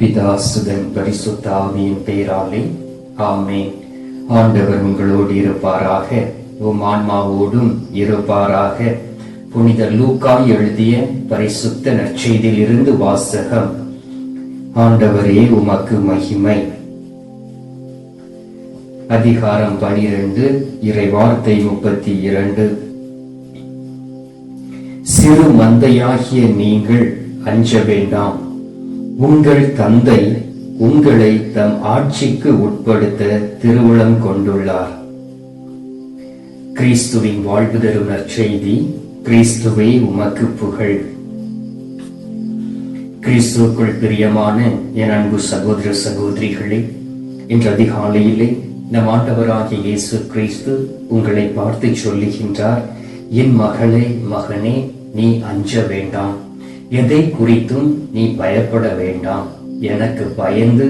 பிதாசுதன் பரிசுத்த ஆவியின் பெயராலே ஆமென். ஆண்டவர் உங்களோடு இருப்பாராக, உம் ஆன்மாவோடும் இருப்பாராக. புனித லூக்கா எழுதிய பரிசுத்த நற்செய்தியிலிருந்து வாசகம். ஆண்டவரே, உமக்கு மகிமை. அதிகாரம் 12, இறைவார்த்தை 32. சிறு மந்தையாகிய நீங்கள் அஞ்ச வேண்டாம். உங்கள் தந்தை உங்களை தம் ஆட்சிக்கு உட்படுத்த திருவுளம் கொண்டுள்ளார். கிறிஸ்துவின் வாழ்வு தரும் நற்செய்தி. கிறிஸ்துவே உமக்கு புகழ். கிறிஸ்துவுக்குள் பிரியமான என் அன்பு சகோதர சகோதரிகளே, இன்று அதிகாலையிலே நம் ஆண்டவராகிய இயேசு கிறிஸ்து உங்களை பார்த்து சொல்லுகின்றார், என் மகளே, மகனே, நீ அஞ்ச வேண்டாம். எதை குறித்தும் நீ பயப்பட வேண்டாம். எனக்கு பயந்து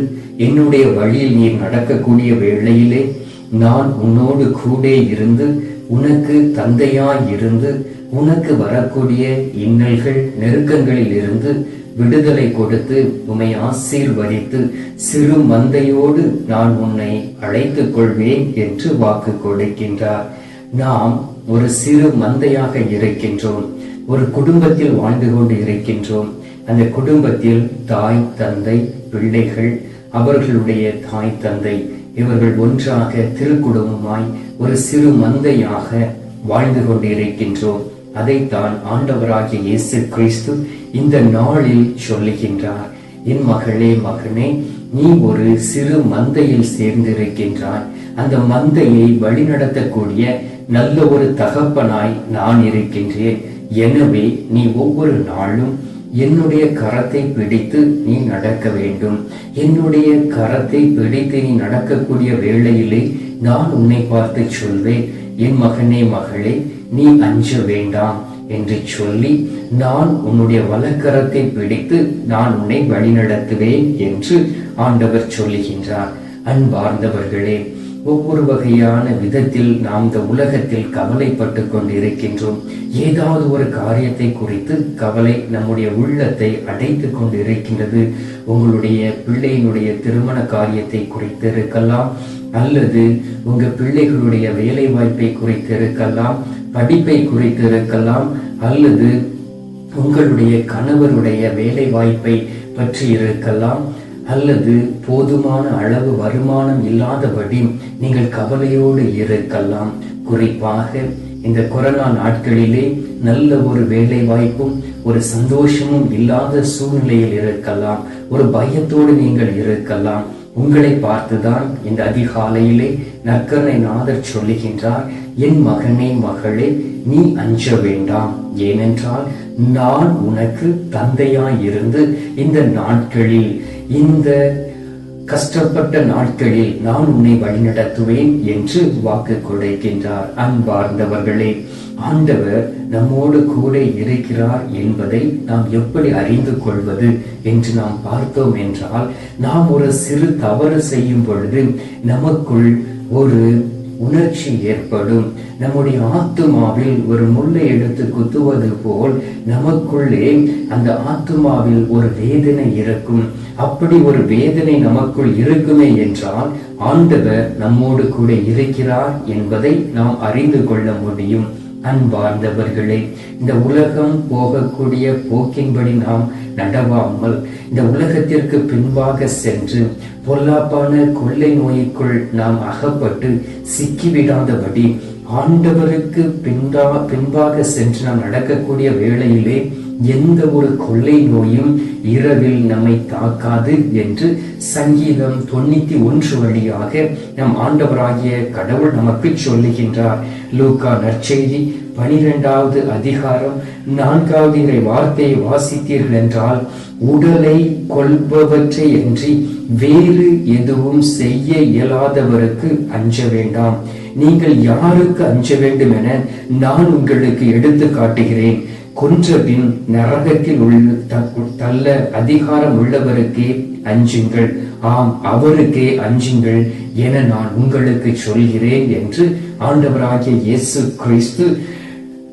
என்னுடைய வழியில் நீ நடக்கக்கூடிய வேளையிலே நான் உன்னோடு கூட இருந்து உனக்கு தந்தையாய் இருந்து உனக்கு வரக்கூடிய இன்னல்கள் நெருக்கங்களில் இருந்து விடுதலை கொடுத்து உம்மை ஆசீர்வதித்து சிறு மந்தையோடு நான் உன்னை அழைத்துக் கொள்வேன் என்று வாக்கு கொடுக்கின்றார். நாம் ஒரு சிறு மந்தையாக இருக்கின்றோம். ஒரு குடும்பத்தில் வாழ்ந்து கொண்டு இருக்கின்றோம். அந்த குடும்பத்தில் தாய், தந்தை, பிள்ளைகள், அவர்களுடைய தாய், தந்தை, இவர்கள் ஒன்றாக திருக்குடும்பமாய் ஒரு சிறு மந்தையாக வாழ்ந்து கொண்டு இருக்கின்றோம். அதைத்தான் ஆண்டவராகிய இயேசு கிறிஸ்து இந்த நாளில் சொல்லுகின்றார். என் மகளே, மகனே, நீ ஒரு சிறு மந்தையில் சேர்ந்திருக்கின்றாய். அந்த மந்தையை வழிநடத்தக்கூடிய நல்ல ஒரு தகப்பனாய் நான் இருக்கின்றேன். எனவே நீ ஒவ்வொரு நாளும் என்னுடைய கரத்தை பிடித்து நீ நடக்க வேண்டும். என்னுடைய கரத்தை பிடித்து நீ நடக்கக்கூடிய வேளையிலே நான் உன்னை பார்த்து சொல்வேன், என் மகனே, மகளே, நீ அஞ்ச வேண்டாம் என்று சொல்லி நான் உன்னுடைய வலக்கரத்தை பிடித்து நான் உன்னை வழிநடத்துவேன் என்று ஆண்டவர் சொல்லுகின்றார். அன்பார்ந்தவர்களே, ஒவ்வொரு வகையான விதத்தில் நாம் இந்த உலகத்தில் கவலைப்பட்டு கொண்டு இருக்கின்றோம். ஏதாவது ஒரு காரியத்தை குறித்து கவலை நம்முடைய உள்ளத்தை அடைத்து கொண்டு இருக்கின்றது. உங்களுடைய பிள்ளையினுடைய திருமண காரியத்தை குறித்து இருக்கலாம், அல்லது உங்க பிள்ளைகளுடைய வேலை வாய்ப்பை குறித்து இருக்கலாம், படிப்பை குறித்து இருக்கலாம், அல்லது உங்களுடைய கணவருடைய வேலை வாய்ப்பை பற்றி இருக்கலாம், அல்லது போதுமான அளவு வருமானம் இல்லாதபடி நீங்கள் கவலையோடு இருக்கலாம். குறிப்பாக இந்த கொரோனா நாட்களிலே நல்ல ஒரு வேலை வாய்ப்பும் ஒரு சந்தோஷமும் இல்லாத சூழ்நிலையில் இருக்கலாம். ஒரு பயத்தோடு நீங்கள் இருக்கலாம். உங்களை பார்த்துதான் இந்த அதிகாலையிலே நற்கருணை நாதர் சொல்லுகின்றார், என் மகனே, மகளே, நீ அஞ்ச வேண்டாம். ஏனென்றால் நான் உனக்கு தந்தையாய் இருந்து இந்த நாட்களில், இந்த கஷ்டப்பட்ட நாட்களில் நான் உன்னை வழிநடத்துவேன் என்று வாக்கு கொடுக்கின்றார். அன்பார்ந்தவர்களே, ஆண்டவர் நம்மோடு கூட இருக்கிறார் என்பதை நாம் எப்படி அறிந்து கொள்வது என்று நாம் பார்த்தோம் என்றால், நாம் ஒரு சிறு தவறு செய்யும் பொழுது நமக்குள் ஒரு உணர்ச்சி ஏற்படும். நம்முடைய ஆத்துமாவில் ஒரு முள்ளை எடுத்து குத்துவது போல் நமக்குள்ளே அந்த ஆத்துமாவில் ஒரு வேதனை இருக்கும். அப்படி ஒரு வேதனை நமக்குள் இருக்குமே என்றால் ஆண்டவர் நம்மோடு கூட இருக்கிறார் என்பதை நாம் அறிந்து கொள்ள முடியும். அன்பார்ந்தவர்களே, இந்த உலகம் போகக்கூடிய போக்கின்படி நாம் நடவாமல் இந்த உலகத்திற்கு பின்பாக சென்று பொல்லாப்பான கொள்ளை நோய்க்குள் நாம் அகப்பட்டு சிக்கிவிடாதபடி ஆண்டவருக்கு பின்பாக சென்று நாம் நடக்கக்கூடிய வேளையிலே எந்த ஒரு கொள்ளை நோயும் இரவில் நம்மை தாக்காது என்று சங்கீதம் 91 வழியாக நம் ஆண்டவராகிய கடவுள் நமக்கு சொல்லுகின்றார். லூக்கா நற்செய்தி 12வது அதிகாரம் 4வது இறை வார்த்தையை வாசித்தீர்கள் என்றால், உடலை கொள்பவற்றை அன்றி வேறு எதுவும் செய்ய இயலாதவருக்கு அஞ்ச வேண்டாம். நீங்கள் யாருக்கு அஞ்ச வேண்டும் என நான் உங்களுக்கு எடுத்து காட்டுகிறேன். கொன்றபின் நரகத்தில் தள்ள அதிகாரம் உள்ளவருக்கே அஞ்சுங்கள். ஆம், அவருக்கே அஞ்சுங்கள் என நான் உங்களுக்கு சொல்கிறேன் என்று ஆண்டவராகிய இயேசு கிறிஸ்து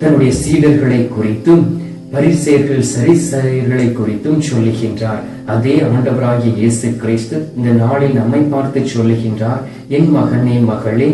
தன்னுடைய சீடர்களை குறித்தும் பரிசேயர்கள் சரிசெயர்களை குறித்தும் சொல்லுகின்றார். அதே ஆண்டவராகிய இயேசு கிறிஸ்து இந்த நாளில் நம்மை பார்த்து சொல்லுகின்றார், என் மகனே மகளே,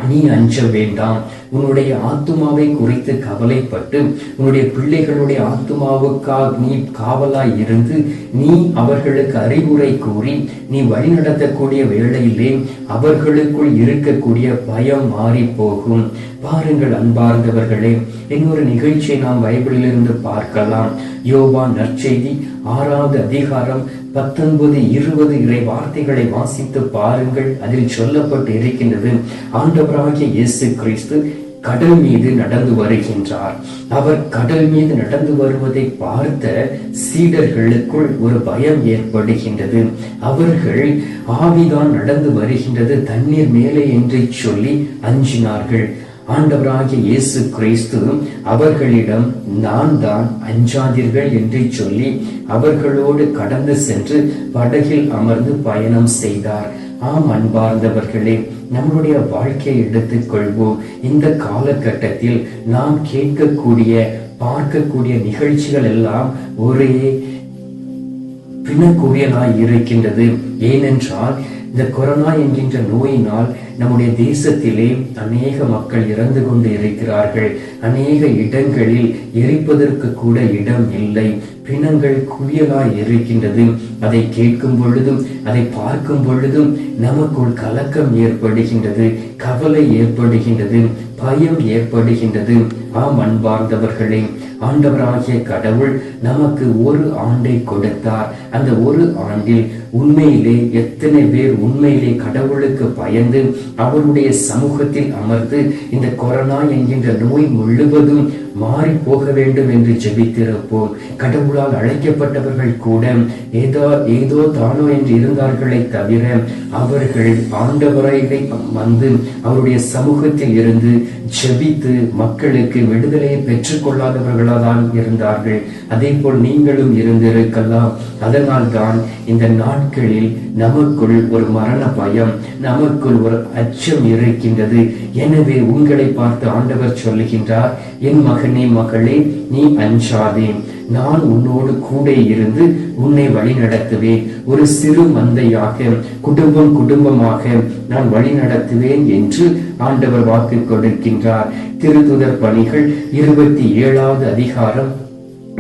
நீ அஞ்ச வேண்டாம். உன்னுடைய ஆத்துமாவை குறித்து கவலைப்பட்டு உன்னுடைய பிள்ளைகளுடைய ஆத்துமாவுக்காக நீ காவலாய் இருந்து நீ அவர்களுக்கு அறிவுரை கூறி நீ வழிநடத்தக்கூடிய வேளையிலே அவர்களுக்குள் இருக்கக்கூடிய பயம் மாறி போகும். பாருங்கள் அன்பார்ந்தவர்களே, இன்னொரு நிகழ்ச்சியை நாம் பைபிளிலிருந்து பார்க்கலாம். யோவான் நற்செய்தி 6வது அதிகாரம் 19, 20 இறை வார்த்தைகளை வாசித்து பாருங்கள். அதில் சொல்லப்பட்டு இருக்கின்றது, ஆண்டவராகிய இயேசு கிறிஸ்து கடல் மீது நடந்து வருகின்றார். அவர் கடல் மீது நடந்து வருவதை பார்த்த சீடர்களுக்குள் ஒரு பயம் ஏற்படுகின்றது. அவர்கள் ஆவிதான் நடந்து வருகின்றது, தண்ணீர் மேலே என்று சொல்லி அஞ்சினார்கள். ஆண்டவராகிய இயேசு கிறிஸ்து அவர்களிடம், நான் தான், அஞ்சாதீர்கள் என்று சொல்லி அவர்களோடு கடந்து சென்று படகில் அமர்ந்து பயணம் செய்தார். ஆம் அன்பார்ந்தவர்களே, நம்முடைய வாழ்க்கையை எடுத்துக் கொள்வோம். இந்த காலகட்டத்தில் நாம் கேட்கக்கூடிய பார்க்கக்கூடிய நிகழ்ச்சிகள் எல்லாம் ஒரே பிணக்குவியலாய் இருக்கின்றது. ஏனென்றால் இந்த கொரோனா என்கின்ற நோயினால் நம்முடைய தேசத்திலே அநேக மக்கள் இறந்து கொண்டு இருக்கிறார்கள். அநேக இடங்களில் எரிப்பதற்கு கூட இடம் இல்லை. பிணங்கள் குவியலாய் இருக்கின்றது. அதை கேட்கும் பொழுதும் அதை பார்க்கும் பொழுதும் நமக்குள் கலக்கம் ஏற்படுகின்றது, கவலை ஏற்படுகின்றது, பயம் ஏற்படுகின்றது. ஆம் அன்பார்ந்தவர்களே, ஆண்டவராகிய கடவுள் நமக்கு ஒரு ஆண்டை கொடுத்தார். அந்த ஒரு ஆண்டில் உண்மையிலே எத்தனை பேர் உண்மையிலே கடவுளுக்கு பயந்து அவருடைய சமூகத்தில் அமர்ந்து இந்த கொரோனா என்கின்ற நோய் முழுவதும் மாறி போக வேண்டும் என்று ஜெபித்திருப்போம். கடவுளால் அழைக்கப்பட்டவர்கள் கூட ஏதோ தானோ என்று இருந்தார்களே தவிர அவர்கள் ஆண்டவரை வந்து அவருடைய சமூகத்தில் இருந்து ஜெபித்து மக்களுக்கு விடுதலையை பெற்றுக் கொள்ளாதவர்களாதான் இருந்தார்கள். அதே போல் நீங்களும் இருந்திருக்கலாம். அதனால் தான் இந்த நாட்களில் நமக்குள் ஒரு மரண பயம், நமக்குள் ஒரு அச்சம் இருக்கின்றது. எனவே உங்களை பார்த்து ஆண்டவர் சொல்லுகின்றார், என் மகனே மகளே, நீ அஞ்சாதே, நான் உன்னோடு கூட இருந்து உன்னை வழி நடத்துவேன். ஒரு சிறு மந்தையாக குடும்பமாக நான் வழி நடத்துவேன் என்று ஆண்டவர் வாக்கு கொடுக்கின்றார். திருத்துதர் பணிகள் 27வது அதிகாரம்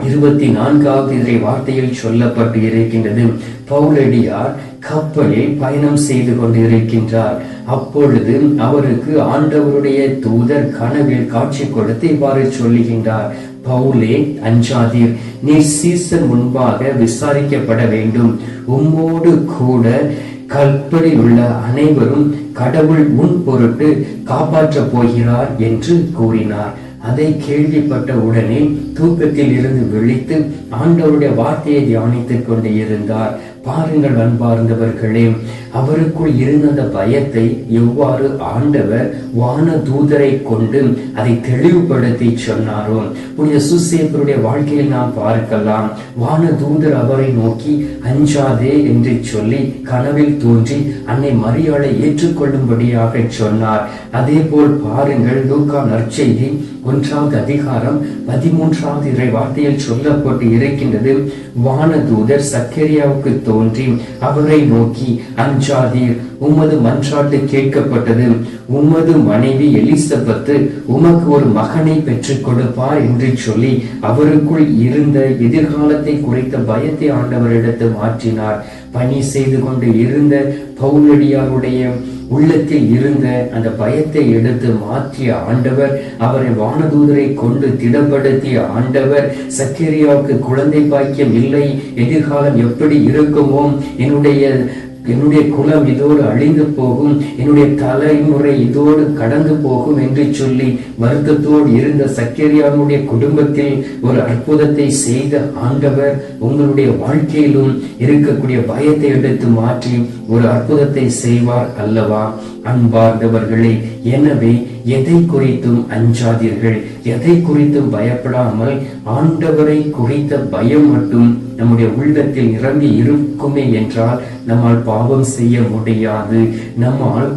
24வது இறை வார்த்தையில் சொல்லப்பட்டு இருக்கின்றது. பவுலடியார் கப்பலில் பயணம் செய்து கொண்டிருக்கின்றார். அப்பொழுது அவருக்கு ஆண்டவருடைய தூதர் கனவில் காட்சி கொடுத்து இவ்வாறு சொல்லுகின்றார், பவுலே, அஞ்சாதீர், நீ சீசர் முன்பாக விசாரிக்கப்பட வேண்டும். உம்மோடு கூட கப்பலில் உள்ள அனைவரும் கடவுள் உன் பொருட்டு காப்பாற்றப் போகிறார் என்று கூறினார். அதை கேள்விப்பட்ட உடனே தூக்கத்தில் இருந்து விழித்து ஆண்டவருடைய வார்த்தையை தியானித்துக் கொண்டு இருந்தார். பாருங்கள் அன்பார்ந்தவர்களே, அவருக்குள் இருந்த அந்த பயத்தை எவ்வாறு ஆண்டவர் வான தூதரை கொண்டு அதை தெளிவுபடுத்தி சொன்னாரோ. புனித சூசேப்பருடைய வாழ்க்கையில் நாம் பார்க்கலாம். வான தூதர் அவரை நோக்கி அஞ்சாதே என்று சொல்லி கனவில் தோன்றி அன்னை மரியாளை ஏற்றுக்கொள்ளும்படியாக சொன்னார். அதே போல் பாருங்கள், லூக்கா நற்செய்தி 1வது அதிகாரம் 13வது இறை வார்த்தையில் சொல்லப்பட்டு இருக்கின்றது. வான தூதர் சக்கரியாவுக்கு தோன்றி அவரை நோக்கி, அஞ்சாதீர், உமது மன்றாட்டு கேட்கப்பட்டது. உமது மனைவி எலிசபெத்து உமக்கு ஒரு மகனை பெற்றுக் கொடுப்பார் என்று சொல்லி அவருக்குள் இருந்த எதிர்காலத்தை குறித்த பயத்தை ஆண்டவரிடத்து மாற்றினார். பணி செய்து கொண்டு இருந்த பவுலடியாருடைய உள்ளத்தில் இருந்த அந்த பயத்தை எடுத்து மாற்றிய ஆண்டவர், அவரை வானதூதரை கொண்டு திடப்படுத்திய ஆண்டவர், சக்கரியாவுக்கு குழந்தை பாக்கியம் இல்லை, எதிர்காலம் எப்படி இருக்குமோ, என்னுடைய குலம் இதோடு அழிந்து போகும், என்னுடைய தலைமுறை இதோடு கடந்து போகும் என்று சொல்லி வருத்தத்தோடு இருந்த சக்கரியாவுடைய குடும்பத்தில் ஒரு அற்புதத்தை செய்த ஆண்டவர் உங்களுடைய வாழ்க்கையிலும் இருக்கக்கூடிய பயத்தை எடுத்து மாற்றி ஒரு அற்புதத்தை செய்வார் அல்லவா அன்பார்ந்தவர்களே. எனவே எதை குறித்தும் அஞ்சாதீர்கள், எதை குறித்தும் பயப்படாமல் ஆண்டவரை குறித்த பயம் மட்டும் நம்முடைய உள்ளத்தில் நிரம்பி இருக்குமே என்றால் நம்மால் பாவம் செய்ய முடியாது. நம்மால்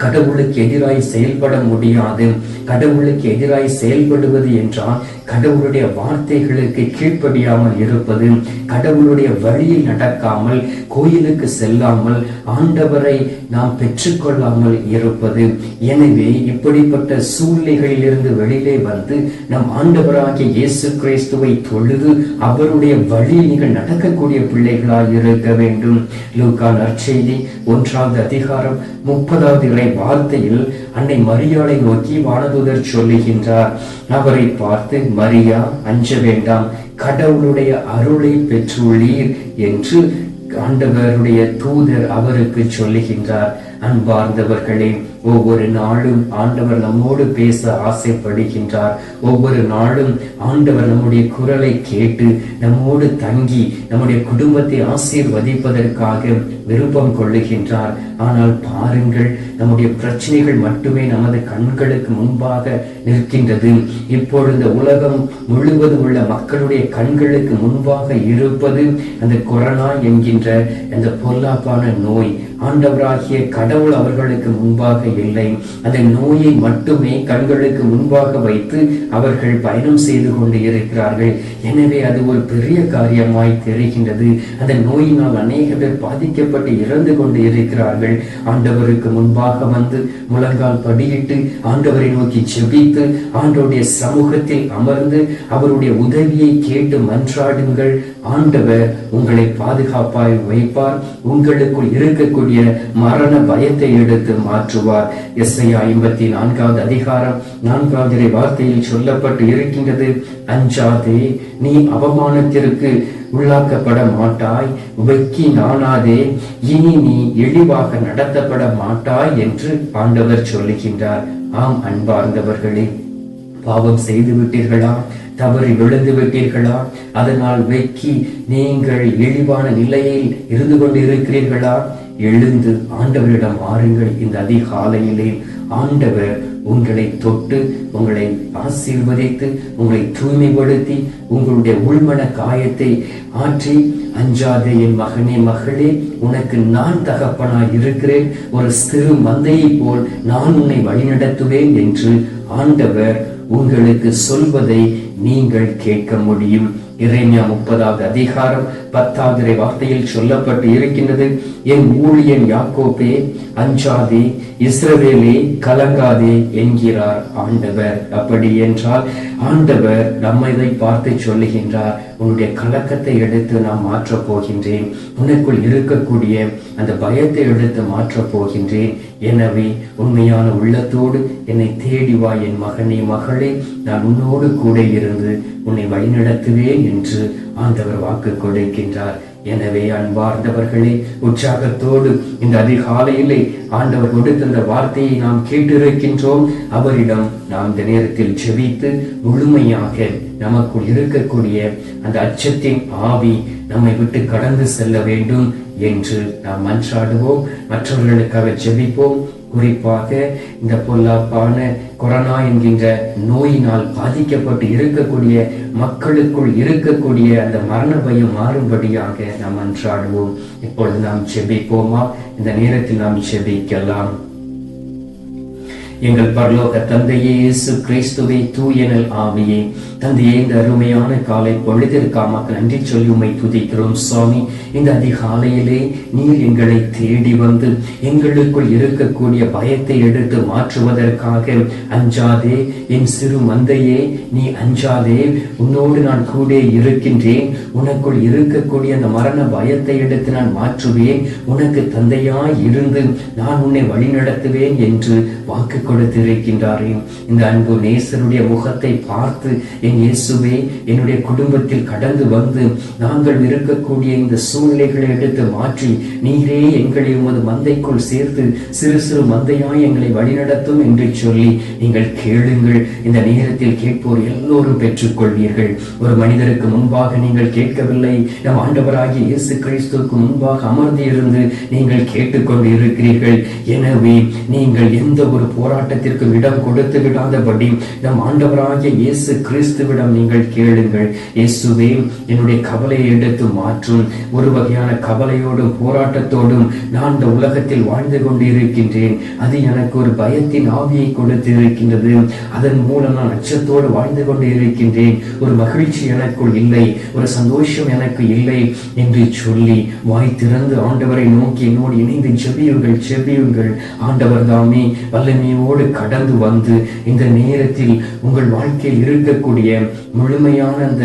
கடவுளுக்கு எதிராய் செயல்பட முடியாது. கடவுளுக்கு எதிராய் செயல்படுவது என்றால் கடவுளுடைய வார்த்தைகளுக்கு கீழ்ப்படியாமல் இருப்பது, கடவுளுடைய வழியில் நடக்காமல், கோயிலுக்கு செல்லாமல், ஆண்டவரை நாம் பெற்றுக்கொள்ளாமல் இருப்பது. எனவே இப்படிப்பட்ட சூழ்நிலைகளில் இருந்து வெளியிலே வந்து நம் ஆண்டவராகிய இயேசு கிறிஸ்துவை தொழுது அவருடைய வழியில் நீங்கள் நடக்கக்கூடிய பிள்ளைகளாய் இருக்க வேண்டும். லூக்கா நற்செய்தி 1வது அதிகாரம் 30வது வார்த்தையில் அன்னை மரியாளை நோக்கி வானதூதர் சொல்லுகின்றார், அவரை பார்த்து, மரியா, அஞ்ச வேண்டாம், கடவுளுடைய அருளை பெற்றுள்ளீர் என்று ஆண்டவருடைய தூதர் அவருக்கு சொல்லுகின்றார். அன்பார்ந்தவர்களே, ஒவ்வொரு நாளும் ஆண்டவர் நம்மோடு பேச ஆசைப்படுகின்றார். ஒவ்வொரு நாளும் ஆண்டவர் நம்முடைய குரலை கேட்டு நம்மோடு தங்கி நம்முடைய குடும்பத்தை ஆசீர்வதிப்பதற்காக விருப்பம் கொள்ளுகின்றார். ஆனால் பாருங்கள், நம்முடைய பிரச்சனைகள் மட்டுமே நமது கண்களுக்கு முன்பாக நிற்கின்றது. இப்பொழுது உலகம் முழுவதும் உள்ள மக்களுடைய கண்களுக்கு முன்பாக இருப்பது அந்த கொரோனா என்கின்ற அந்த பொல்லாப்பான நோய். ஆண்டவராகிய கடவுள் அவர்களுக்கு முன்பாக இல்லை. அந்த நோயை மட்டுமே கண்களுக்கு முன்பாக வைத்து அவர்கள் பயணம் செய்து கொண்டு இருக்கிறார்கள். எனவே அது ஒரு பெரிய காரியமாய் தெரிகின்றது. அந்த நோயினால் அநேக பேர் பாதிக்கப்பட்டு இறந்து கொண்டு இருக்கிறார்கள். ஆண்டவருக்கு முன்பாக வந்து முழங்கால் படியிட்டு ஆண்டவரை நோக்கி செபித்து ஆண்டவருடைய சமூகத்தில் அமர்ந்து அவருடைய உதவியை கேட்டு மன்றாடுங்கள். ஆண்டவர் உங்களை பாதுகாப்பாய் வைப்பார். உங்களுக்குள் இருக்கக்கூடிய மரண பயத்தை எடுத்து மாற்றுவார். எஸ்ஐயா 54வது அதிகாரம் 4வது வார்த்தையில் சொல்லப்பட்டு இருக்கின்றது, அஞ்சாதே, நீ அவமானத்திற்கு உள்ளாக்கப்பட மாட்டாய், வெக்கி நாணாதே, இனி நீ இழிவாக நடத்தப்பட மாட்டாய் என்று ஆண்டவர் சொல்லுகின்றார். ஆம் அன்பார்ந்தவர்களே, பாவம் செய்து விட்டீர்களா? தவறி விழுந்து விட்டீர்களா? அதனால் வெக்கி நீங்கள் இழிவான நிலையில் இருந்து கொண்டு இருக்கிறீர்களா? எழுந்து ஆண்டவரிடம் மாறுங்கள். இந்த அதிகாலையிலே ஆண்டவர் உங்களை தொட்டு உங்களை ஆசீர்வதித்து உங்களை தூய்மைப்படுத்தி உங்களுடைய உள்மன காயத்தை ஆற்றி, அஞ்சாதே என் மகனே மகளே, உனக்கு நான் தகப்பனாய் இருக்கிறேன், ஒரு சிறு மந்தையை போல் நான் உன்னை வழிநடத்துவேன் என்று ஆண்டவர் உங்களுக்கு சொல்வதை நீங்கள் கேட்க முடியும். எரேமியா 30வது அதிகாரம் 10வது வார்த்தையில் சொல்லப்பட்டு இருக்கின்றது, என் ஊழியன் யாக்கோபே அஞ்சாதே, இஸ்ரவேலே கலங்காதே என்கிறார் ஆண்டவர். அப்படி என்றால் ஆண்டவர் நம்மை பார்த்து சொல்லுகின்றார், உன்னுடைய கலக்கத்தை எடுத்து நான் மாற்றப் போகின்றேன், உனக்குள் இருக்கக்கூடிய அந்த பயத்தை எடுத்து மாற்றப் போகின்றேன். எனவே உண்மையான உள்ளத்தோடு என்னை தேடி வா என் மகனே மகளே, நான் உன்னோடு கூட இருந்து உன்னை வழிநடத்துவேன் என்று ஆண்டவர் வாக்கு கொடுக்கின்றார். எனவே அன்பார்ந்தவர்களே, உற்சாகத்தோடு இந்த அதிகாலையிலே ஆண்டவர் கொடுத்த அந்த வார்த்தையை நாம் கேட்டிருக்கின்றோம். அவரிடம் நாம் இந்த நேரத்தில் ஜெபித்து முழுமையாக நமக்குள் இருக்கக்கூடிய அந்த அச்சத்தின் ஆவி நம்மை விட்டு கடந்து செல்ல வேண்டும் என்று நாம் மன்றாடுவோம். மற்றவர்களுக்காக ஜெபிப்போம். குறிப்பாக இந்த பொல்லாப்பான கொரோனா என்கின்ற நோயினால் பாதிக்கப்பட்டு இருக்கக்கூடிய மக்களுக்குள் இருக்கக்கூடிய அந்த மரண பயம் மாறும்படியாக நாம் மன்றாடுவோம். இப்பொழுது நாம் ஜெபிப்போமா? இந்த நேரத்தில் நாம் ஜெபிக்கலாம். எங்கள் பரலோக தந்தையே, இயேசு கிறிஸ்துவே, தூயனல் ஆவியே, தந்தையே, இந்த அருமையான காலை பொழுதிற்காக நன்றி சொல்லி உம்மை துதிக்கிறோம் சுவாமி. இந்த அதிகாலையிலே நீர் எங்களை தேடி வந்து எங்களுக்குள் இருக்கக்கூடிய பயத்தை எடுத்து மாற்றுவதற்காக, அஞ்சாதே என் சிறு மந்தையே, நீ அஞ்சாதே, உன்னோடு நான் கூட இருக்கின்றேன், உனக்குள் இருக்கக்கூடிய அந்த மரண பயத்தை எடுத்து நான் மாற்றுவேன், உனக்கு தந்தையாய் இருந்து நான் உன்னை வழிநடத்துவேன் என்று வாக்கு கொடுத்திருக்கின்றாரே. இந்த அன்பு நேசருடைய முகத்தை பார்த்து, என் இயேசுவே, என்னுடைய குடும்பத்தில் கடந்து வந்து நாங்கள் இருக்கக்கூடிய இந்த சூழ்நிலைகளை எடுத்து மாற்றி நீரே எங்களை உமது மந்தைக்குள் சேர்த்து சிறு சிறு மந்தையாய் எங்களை வழிநடத்தும் என்று சொல்லி நீங்கள் கேளுங்கள். இந்த நேரத்தில் கேட்போர் எல்லோரும் பெற்றுக்கொள்வீர்கள். ஒரு மனிதருக்கு முன்பாக நீங்கள் கேட்கவில்லை, நம் ஆண்டவராகிய இயேசு கிறிஸ்துவுக்கு முன்பாக அமர்ந்து இருந்து நீங்கள் கேட்டுக்கொண்டு இருக்கிறீர்கள். எனவே நீங்கள் எந்த ஒரு போராட்டம் போராட்டத்திற்கும் இடம் கொடுத்து விடாதபடி நம் ஆண்டவராகிய இயேசு கிறிஸ்துவிடம் நீங்கள் கேளுங்கள். இயேசுவே, என்னுடைய கவலையை எடுத்து மாற்றும். ஒரு வகையான கவலையோடும் போராட்டத்தோடும் நான் இந்த உலகத்தில் வாழ்ந்து கொண்டிருக்கின்றேன். அது எனக்கு ஒரு பயத்தின் ஆவியை கொடுத்து இருக்கின்றது. அதன் மூலம் நான் அச்சத்தோடு வாழ்ந்து கொண்டு இருக்கின்றேன். ஒரு மகிழ்ச்சி எனக்குள் இல்லை, ஒரு சந்தோஷம் எனக்கு இல்லை என்று சொல்லி வாய் திறந்து ஆண்டவரை நோக்கி என்னோடு இணைந்து ஜெபியுங்கள். ஆண்டவர் தாமே வல்லமையோடு கடந்து வந்து இந்த நேரத்தில் உங்கள் வாழ்க்கையில் இருக்கக்கூடிய முழுமையான அந்த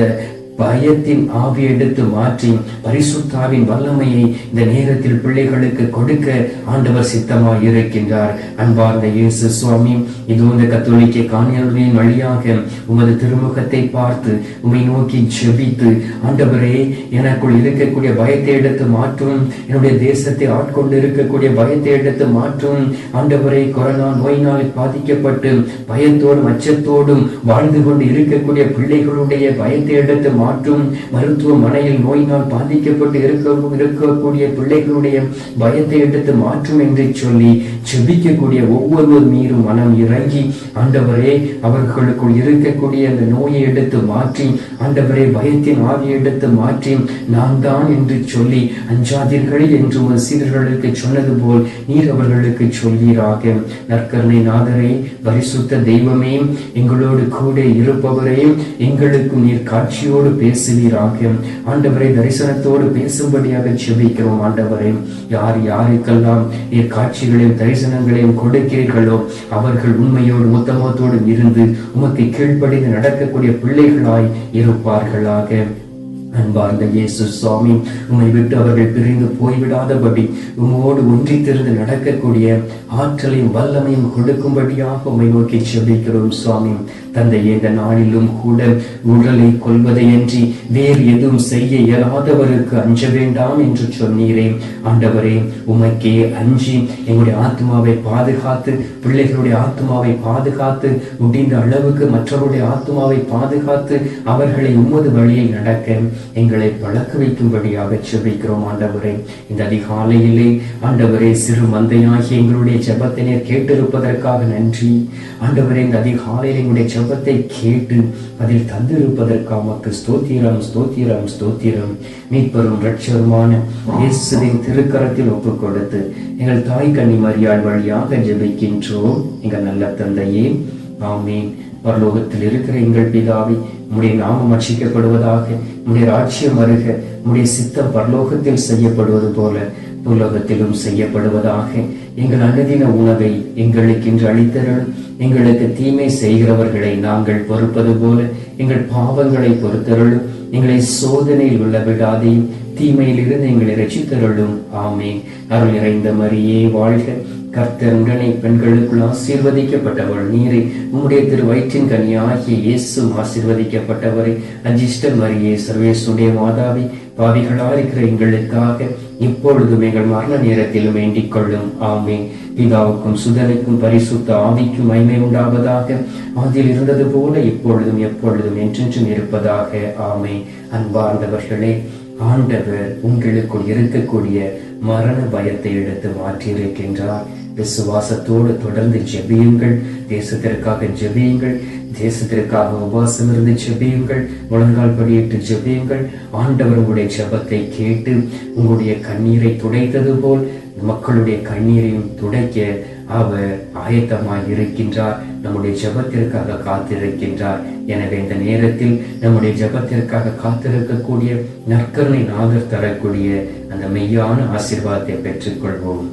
பயத்தின் ஆவி எடுத்து மாற்றி பரிசுத்தாவின் வல்லமையை இந்த நேரத்தில் பிள்ளைகளுக்கு கொடுக்க ஆண்டவர் சித்தமாய் இருக்கின்றார். அன்பார்ந்த இயேசு சுவாமி, இதோ இந்த கத்தோலிக்க காணியர்களின் வழியாக உமது திருமுகத்தை பார்த்து உம்மை நோக்கி ஜெபித்து, ஆண்டவரே, எனக்குள் இருக்கக்கூடிய பயத்தை எடுத்து மாற்றும். என்னுடைய தேசத்தை ஆட்கொண்டு இருக்கக்கூடிய பயத்தை எடுத்து மாற்றும். ஆண்டவரே, கொரோனா நோயினால் பாதிக்கப்பட்டு பயத்தோடும் அச்சத்தோடும் வாழ்ந்து கொண்டு இருக்கக்கூடிய பிள்ளைகளுடைய பயத்தை எடுத்து மாற்றும். மருத்துவமனையில் நோயினால் பாதிக்கப்பட்டு இருக்கக்கூடிய பிள்ளைகளுடைய பயத்தை எடுத்து மாற்றும் என்று சொல்லி ஜெபிக்கக்கூடிய ஒவ்வொருவர் மீதும் மனம் இறங்கி, ஆண்டவரே, அவர்களுக்குள் இருக்கக்கூடிய அந்த நோயை எடுத்து மாற்றி, ஆண்டவரே, பயத்தின் ஆவியை எடுத்து மாற்றி, நான் தான் என்று சொல்லி அஞ்சாதீர்கள் என்று ஒரு சீடர்களுக்கு சொன்னது போல் நீர் அவர்களுக்கு சொல்வீராக. நற்கருணை நாதரே, பரிசுத்த தெய்வமே, எங்களோடு கூட இருப்பவரே, எங்களுக்கும் நீர் காட்சியோடு பேசுவீராக. ஆண்டவரை, தரிசனத்தோடு பேசும்படியாக ஜெபிக்கிறோம். ஆண்டவரே, யார் யாருக்கெல்லாம் நீர் காட்சிகளையும் தரிசனங்களையும் கொடுக்கிறீர்களோ அவர்கள் உண்மையோடு உத்தமத்தோடு இருந்து உமக்கு கீழ்ப்படிந்து நடக்கக்கூடிய பிள்ளைகளாய் இருப்பார்களாக. அன்பார்ந்த இயேசு சுவாமி, உம்மை விட்டு அவர்கள் பிரிந்து போய்விடாதபடி உம்மோடு ஒன்றித்திருந்து நடக்கக்கூடிய ஆற்றலையும் வல்லமையும் கொடுக்கும்படியாக உம்மை நோக்கி ஜெபிக்கிறோம். சுவாமி தந்தையே, இந்த நாளிலும் கூட உடலை கொள்வதையன்றி வேறு எதுவும் செய்ய இயலாதவருக்கு அஞ்ச வேண்டாம் என்று சொன்னீரே. ஆண்டவரே, உமக்கே அஞ்சி எங்களுடைய ஆத்மாவை பாதுகாத்து, பிள்ளைகளுடைய ஆத்மாவை பாதுகாத்து, முடிந்த அளவுக்கு மற்றவருடைய ஆத்மாவை பாதுகாத்து அவர்களை உமது வழியை நடக்க எங்களை பழக்க வைக்கும்படியாக ஜெபிக்கிறோம். ஆண்டவரே, இந்த அதிகாலையிலே ஆண்டவரே, சிறு மந்தையாகி எங்களுடைய ஜெபத்தினை கேட்டிருப்பதற்காக நன்றி. ஆண்டவரே, இந்த அதிகாலையில் எங்களுடைய ஜெபத்தை கேட்டு அதில் தந்திருப்பதற்காக ஸ்தோத்திரம் ஸ்தோத்திரம் ஸ்தோத்திரம். மீட்பரும் இரட்சகருமான இயேசுவின் திருக்கரத்தில் ஒப்புக் கொடுத்து எங்கள் தாய் கன்னி மரியாள் வழியாக ஜெபிக்கின்றோம். எங்கள் நல்ல தந்தையே, ஆமீன். பரலோகத்தில் இருக்கிற எங்கள் பிதாவே, உம்முடைய நாமம் அர்ச்சிக்கப்படுவதாக, உம்முடைய ராஜ்யம் வருக, உம்முடைய சித்தம் பரலோகத்தில் செய்யப்படுவது போல உலகத்திலும் செய்யப்படுவதாக. எங்கள் அனுதின உணவை எங்களுக்கு இன்று அளித்தருளும். எங்களுக்கு தீமை செய்கிறவர்களை நாங்கள் பொறுப்பது போல எங்கள் பாவங்களை பொறுத்தருளும். எங்களை சோதனையில் உள்ள விடாதையும் தீமையில் இருந்து எங்களை ரட்சித்தருளும். ஆமேன். அருள் நிறைந்த மரியே வாழ்க, கர்த்தர் உடனே பெண்களுக்குள் ஆசீர்வதிக்கப்பட்டவள் நீரே. உம்முடைய திரு வயிற்றின் கனியாகிய இயேசு ஆசீர்வதிக்கப்பட்டவரை. அஜிஷ்ட மரியே, சர்வேசுடைய மாதாவி, பாவிகளா இருக்கிற எங்களுக்காக இப்பொழுதும் எங்கள் மரண நேரத்திலும் வேண்டிக் கொள்ளும். ஆமேன். பிதாவுக்கும் சுதனுக்கும் பரிசுத்த ஆவிக்கும் மகிமை உண்டாவதாக. அதில் இருந்தது போல இப்பொழுதும் எப்பொழுதும் என்றென்றும் இருப்பதாக. ஆமேன். அன்பார்ந்தவர்களே, ஆண்டவர் உங்களுக்குள் இருக்கக்கூடிய மரண பயத்தை எடுத்து மாற்றியிருக்கின்றார். விசுவாசத்தோடு தொடர்ந்து ஜெபியுங்கள். தேசத்திற்காக ஜெபியுங்கள். தேசத்திற்காக உபவாசம் இருந்து ஜெபியுங்கள். முழங்கால் படியிட்டு ஜெபியுங்கள். ஆண்டவர் உங்களுடைய ஜெபத்தை கேட்டு உங்களுடைய கண்ணீரை துடைத்தது போல் மக்களுடைய கண்ணீரையும் துடைக்க அவர் ஆயத்தமாய் இருக்கின்றார். நம்முடைய ஜெபத்திற்காக காத்திருக்கின்றார். எனவே இந்த நேரத்தில் நம்முடைய ஜெபத்திற்காக காத்திருக்கக்கூடிய நற்கருணை நாதர் தரக்கூடிய அந்த மெய்யான ஆசீர்வாதத்தை பெற்றுக்கொள்வோம்.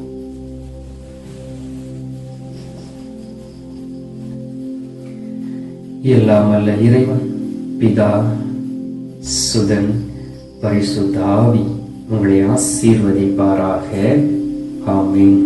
எல்லாம் வல்ல இறைவன் பிதா, சுதன், பரிசுத்த ஆவி உங்களை ஆசீர்வதிப்பாராக. ஆமீன்.